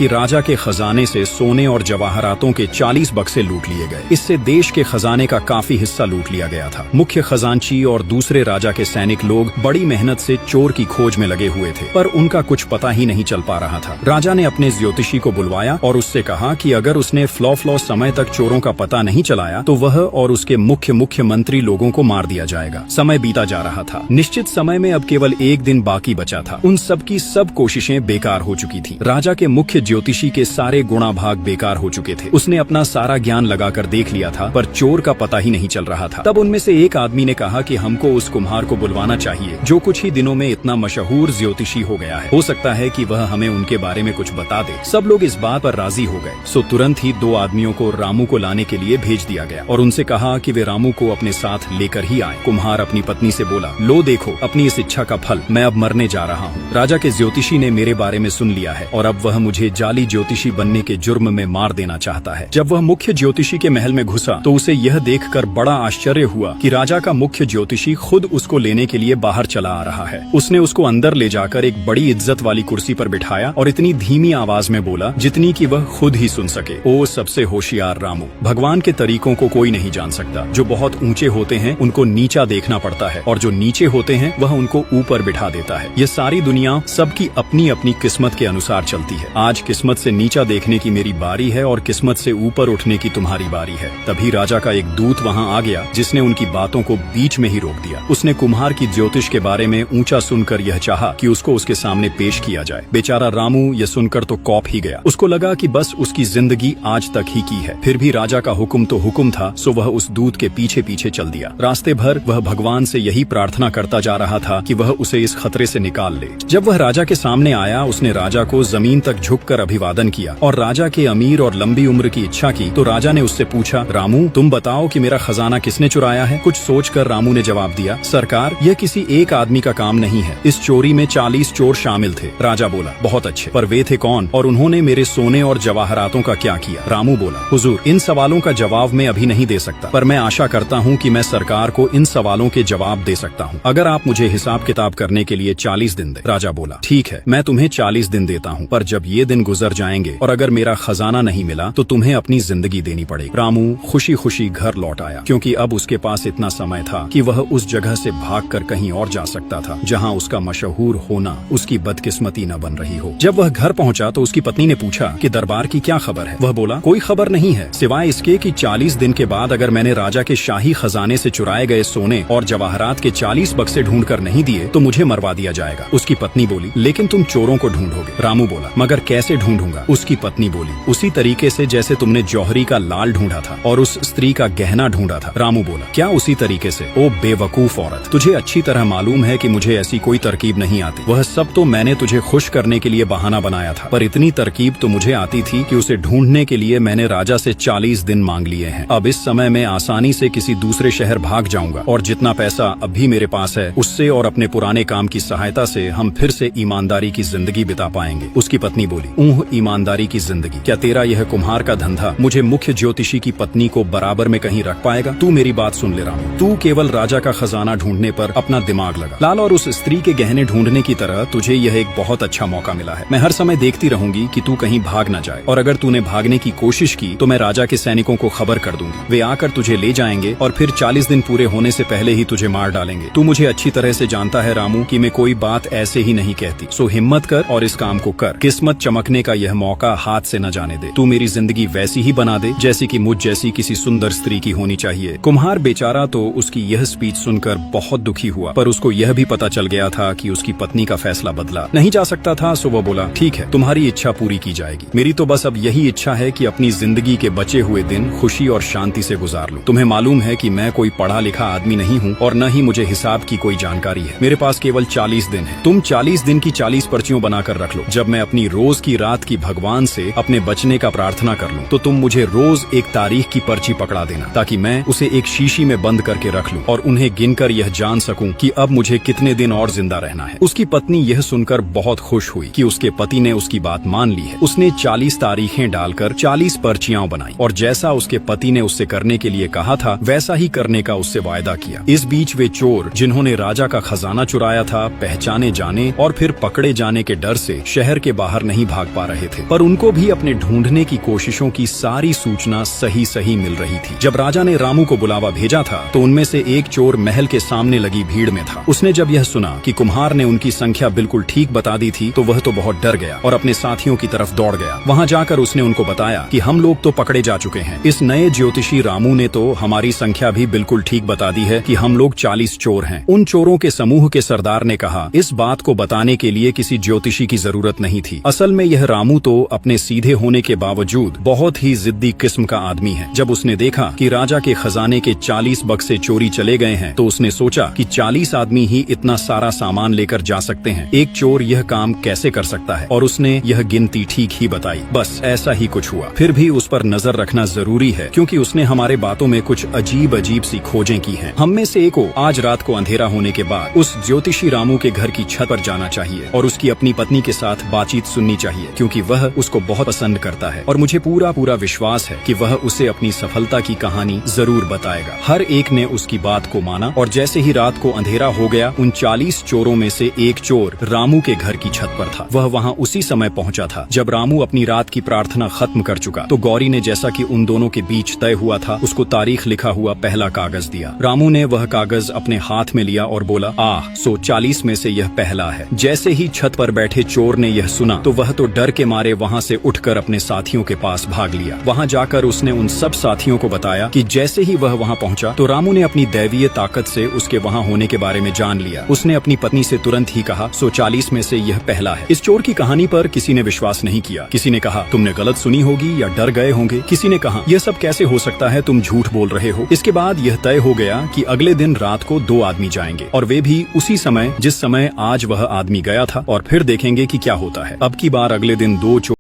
कि राजा के खजाने से सोने और जवाहरातों के 40 बक्से लूट लिए गए। इससे देश के खजाने का काफी हिस्सा लूट लिया गया था। मुख्य खजांची और दूसरे राजा के सैनिक लोग बड़ी मेहनत से चोर की खोज में लगे हुए थे, पर उनका कुछ पता ही नहीं चल पा रहा था। राजा ने अपने ज्योतिषी को बुलवाया और उससे कहा कि अगर उसने फ्लॉ समय तक चोरों का पता नहीं चलाया तो वह और उसके मुख्य मंत्री लोगों को मार दिया जाएगा। समय बीता जा रहा था। निश्चित समय में अब केवल एक दिन बाकी बचा था। उन सब की सब कोशिशें बेकार हो चुकी थी। राजा के मुख्य ज्योतिषी के सारे गुणाभाग बेकार हो चुके थे। उसने अपना सारा ज्ञान लगाकर देख लिया था, पर चोर का पता ही नहीं चल रहा था। तब उनमें से एक आदमी ने कहा कि हमको उस कुम्हार को बुलवाना चाहिए जो कुछ ही दिनों में इतना मशहूर ज्योतिषी हो गया है। हो सकता है कि वह हमें उनके बारे में कुछ बता दे। सब लोग इस बात पर राजी हो गए। सो तुरंत ही 2 आदमियों को रामू को लाने के लिए भेज दिया गया और उनसे कहा कि वे रामू को अपने साथ लेकर ही आए। कुम्हार अपनी पत्नी से बोला, लो देखो अपनी इस इच्छा का फल, मैं अब मरने जा रहा हूँ। राजा के ज्योतिषी ने मेरे बारे में सुन लिया है और अब वह मुझे जाली ज्योतिषी बनने के जुर्म में मार देना चाहता है। जब वह मुख्य ज्योतिषी के महल में घुसा तो उसे यह देखकर बड़ा आश्चर्य हुआ कि राजा का मुख्य ज्योतिषी खुद उसको लेने के लिए बाहर चला आ रहा है। उसने उसको अंदर ले जाकर एक बड़ी इज्जत वाली कुर्सी पर बिठाया और इतनी धीमी आवाज में बोला जितनी कि वह खुद ही सुन सके, ओ सबसे होशियार रामू, भगवान के तरीकों को कोई नहीं जान सकता। जो बहुत ऊंचे होते हैं उनको नीचा देखना पड़ता है और जो नीचे होते हैं वह उनको ऊपर बिठा देता है। ये सारी दुनिया सबकी अपनी अपनी किस्मत के अनुसार चलती है। आज किस्मत से नीचा देखने की मेरी बारी है और किस्मत से ऊपर उठने की तुम्हारी बारी है। तभी राजा का एक दूत वहाँ आ गया जिसने उनकी बातों को बीच में ही रोक दिया। उसने कुम्हार की ज्योतिष के बारे में ऊंचा सुनकर यह चाहा कि उसको उसके सामने पेश किया जाए। बेचारा रामू यह सुनकर तो कौप ही गया। उसको लगा कि बस उसकी जिंदगी आज तक ही की है। फिर भी राजा का हुक्म तो हुक्म था, सो वह उस दूत के पीछे पीछे चल दिया। रास्ते भर वह भगवान से यही प्रार्थना करता जा रहा था कि वह उसे इस खतरे से निकाल ले। जब वह राजा के सामने आया उसने राजा को जमीन तक झुककर अभिवादन किया और राजा के अमीर और लंबी उम्र की इच्छा की। तो राजा ने उससे पूछा, रामू तुम बताओ कि मेरा खजाना किसने चुराया है? कुछ सोचकर रामू ने जवाब दिया, सरकार यह किसी एक आदमी का काम नहीं है। इस चोरी में 40 चोर शामिल थे। राजा बोला, बहुत अच्छे, पर वे थे कौन और उन्होंने मेरे सोने और जवाहरातों का क्या किया? रामू बोला, हुजूर इन सवालों का जवाब मैं अभी नहीं दे सकता, पर मैं आशा करता हूँ कि मैं सरकार को इन सवालों के जवाब दे सकता हूँ अगर आप मुझे हिसाब किताब करने के लिए 40 दिन दे। राजा बोला, ठीक है मैं तुम्हें 40 दिन देता हूँ, पर जब ये दिन गुजर जाएंगे और अगर मेरा खजाना नहीं मिला तो तुम्हें अपनी जिंदगी देनी पड़ेगी। रामू खुशी खुशी घर लौट आया क्योंकि अब उसके पास इतना समय था कि वह उस जगह से भागकर कहीं और जा सकता था जहाँ उसका मशहूर होना उसकी बदकिस्मती न बन रही हो। जब वह घर पहुँचा तो उसकी पत्नी ने पूछा कि दरबार की क्या खबर है? वह बोला, कोई खबर नहीं है सिवाय इसके कि 40 दिन के बाद अगर मैंने राजा के शाही खजाने से चुराए गए सोने और जवाहरात के 40 बक्से ढूंढ कर नहीं दिए तो मुझे मरवा दिया जाएगा। उसकी पत्नी बोली, लेकिन तुम चोरों को ढूंढोगे। रामू बोला, मगर कैसे ढूंढूंगा? उसकी पत्नी बोली, उसी तरीके से जैसे तुमने जौहरी का लाल ढूंढा था और उस स्त्री का गहना ढूंढा था। रामू बोला, क्या उसी तरीके से? ओ बेवकूफ औरत, तुझे अच्छी तरह मालूम है कि मुझे ऐसी कोई तरकीब नहीं आती। वह सब तो मैंने तुझे खुश करने के लिए बहाना बनाया था, पर इतनी तरकीब तो मुझे आती थी कि उसे ढूंढने के लिए मैंने राजा से 40 दिन मांग लिए हैं। अब इस समय मैं आसानी से किसी दूसरे शहर भाग जाऊंगा और जितना पैसा अभी मेरे पास है उससे और अपने पुराने काम की सहायता से हम फिर से ईमानदारी की जिंदगी बिता पाएंगे। उसकी पत्नी बोली, ऊह ईमानदारी की जिंदगी? क्या तेरा यह कुम्हार का धंधा मुझे मुख्य ज्योतिषी की पत्नी को बराबर में कहीं रख पाएगा? तू मेरी बात सुन ले रामू, तू केवल राजा का खजाना ढूंढने पर अपना दिमाग लगा। लाल और उस स्त्री के गहने ढूंढने की तरह तुझे यह एक बहुत अच्छा मौका मिला है। मैं हर समय देखती रहूंगी कि तू कहीं भाग न जाए और अगर तूने भागने की कोशिश की तो मैं राजा के सैनिकों को खबर कर दूंगी। वे आकर तुझे ले जाएंगे और फिर 40 दिन पूरे होने से पहले ही तुझे मार डालेंगे। तू मुझे अच्छी तरह से जानता है रामू कि मैं कोई बात ऐसे ही नहीं कहती। सो हिम्मत कर और इस काम को कर। किस्मत चमकने का यह मौका हाथ से न जाने दे। तू मेरी जिंदगी वैसी ही बना दे जैसी कि मुझ जैसी किसी सुंदर स्त्री की होनी चाहिए। कुम्हार बेचारा तो उसकी यह स्पीच सुनकर बहुत दुखी हुआ, पर उसको यह भी पता चल गया था कि उसकी पत्नी का फैसला बदला नहीं जा सकता था। सो वो बोला, ठीक है तुम्हारी इच्छा पूरी की जाएगी। मेरी तो बस अब यही इच्छा है कि अपनी जिंदगी के बचे हुए दिन खुशी और शांति से गुजार लूं। तुम्हें मालूम है कि मैं कोई पढ़ा लिखा आदमी नहीं हूँ और न ही मुझे हिसाब की कोई जानकारी है। मेरे पास केवल 40 दिन है। तुम 40 दिन की 40 पर्चियों बनाकर रख लो। जब मैं अपनी रोज की रात की भगवान से अपने बचने का प्रार्थना कर लूं तो तुम मुझे रोज एक तारीख की पर्ची पकड़ा देना ताकि मैं उसे एक शीशी में बंद करके रख लूं और उन्हें गिनकर यह जान सकूं कि अब मुझे कितने दिन और जिंदा रहना है। उसकी पत्नी यह सुनकर बहुत खुश हुई कि उसके पति ने उसकी बात मान ली है। उसने 40 तारीखें डालकर 40 पर्चियां बनाई और जैसा उसके पति ने उससे करने के लिए कहा था वैसा ही करने का उससे वायदा किया। इस बीच वे चोर जिन्होंने राजा का खजाना चुराया था पहचाने जाने और फिर पकड़े जाने के डर से शहर के बाहर नहीं भाग पा रहे थे, पर उनको भी अपने ढूंढने की कोशिशों की सारी सूचना सही सही मिल रही थी। जब राजा ने रामू को बुलावा भेजा था तो उनमें से एक चोर महल के सामने लगी भीड़ में था। उसने जब यह सुना कि कुम्हार ने उनकी संख्या बिल्कुल ठीक बता दी थी तो वह तो बहुत डर गया और अपने साथियों की तरफ दौड़ गया। वहां जाकर उसने उनको बताया कि हम लोग तो पकड़े जा चुके हैं। इस नए ज्योतिषी रामू ने तो हमारी संख्या भी बिल्कुल ठीक बता दी है कि हम लोग 40 चोर हैं। उन चोरों के समूह के सरदार ने कहा, इस बात को बताने के लिए किसी ज्योतिषी की जरूरत नहीं थी। असल में यह रामू तो अपने सीधे होने के बावजूद बहुत ही जिद्दी किस्म का आदमी है। जब उसने देखा कि राजा के खजाने के 40 बक्से चोरी चले गए हैं तो उसने सोचा कि 40 आदमी ही इतना सारा सामान लेकर जा सकते हैं, एक चोर यह काम कैसे कर सकता है, और उसने यह गिनती ठीक ही बताई। बस ऐसा ही कुछ हुआ। फिर भी उस पर नजर रखना जरूरी है क्योंकि उसने हमारे बातों में कुछ अजीब अजीब सी खोजें की हैं। हम में से एक को आज रात को अंधेरा होने के बाद उस ज्योतिषी रामू के घर की छत पर जाना चाहिए और उसकी अपनी पत्नी के साथ बातचीत सुननी चाहिए क्योंकि वह उसको बहुत पसंद करता है और मुझे पूरा विश्वास है कि वह उसे अपनी सफलता की कहानी जरूर बताएगा। हर एक ने उसकी बात को माना और जैसे ही रात को अंधेरा हो गया उन 40 चोरों में से एक चोर रामू के घर की छत पर था। वह वहाँ उसी समय पहुँचा था जब रामू अपनी रात की प्रार्थना खत्म कर चुका तो गौरी ने जैसा कि उन दोनों के बीच तय हुआ था उसको तारीख लिखा हुआ पहला कागज दिया। रामू ने वह कागज अपने हाथ में लिया और बोला, सो 40 में से यह पहला है। जैसे ही छत पर बैठे चोर ने यह सुना तो वह तो डर के मारे वहाँ से उठकर अपने साथियों के पास भाग लिया। वहाँ जाकर उसने उन सब साथियों को बताया कि जैसे ही वह वहाँ पहुँचा तो रामू ने अपनी दैवीय ताकत से उसके वहाँ होने के बारे में जान लिया। उसने अपनी पत्नी से तुरंत ही कहा, सो 40 में से यह पहला है। इस चोर की कहानी पर किसी ने विश्वास नहीं किया। किसी ने कहा, तुमने गलत सुनी होगी या डर गए होंगे। किसी ने कहा, यह सब कैसे हो सकता है, तुम झूठ बोल रहे हो। इसके बाद यह तय हो गया कि अगले दिन रात को 2 आदमी जाएंगे और वे भी उसी समय जिस समय आज वह आदमी गया था और फिर देखेंगे कि क्या होता है। अब की बार अगले दिन 2 चोर